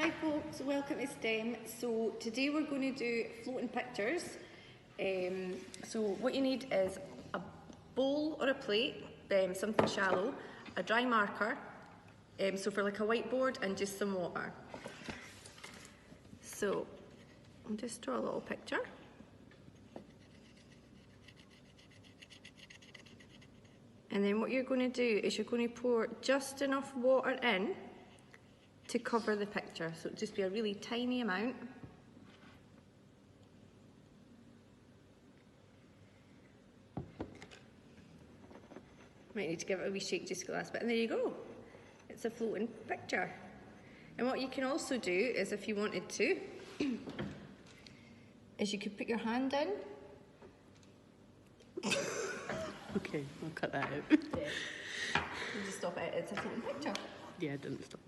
Hi folks, welcome to S.T.E.M. So today we're going to do floating pictures. So what you need is a bowl or a plate, something shallow, a dry marker, so for like a whiteboard, and just some water. So I'll just draw a little picture. And then what you're going to do is you're going to pour just enough water in to cover the picture. So it'll just be a really tiny amount. Might need to give it a wee shake just the last bit, and there you go. It's a floating picture. And what you can also do is, if you wanted to, is you could put your hand in. Okay, I'll cut that out. Yeah. You just stop it, it's a floating picture. Yeah, it didn't stop.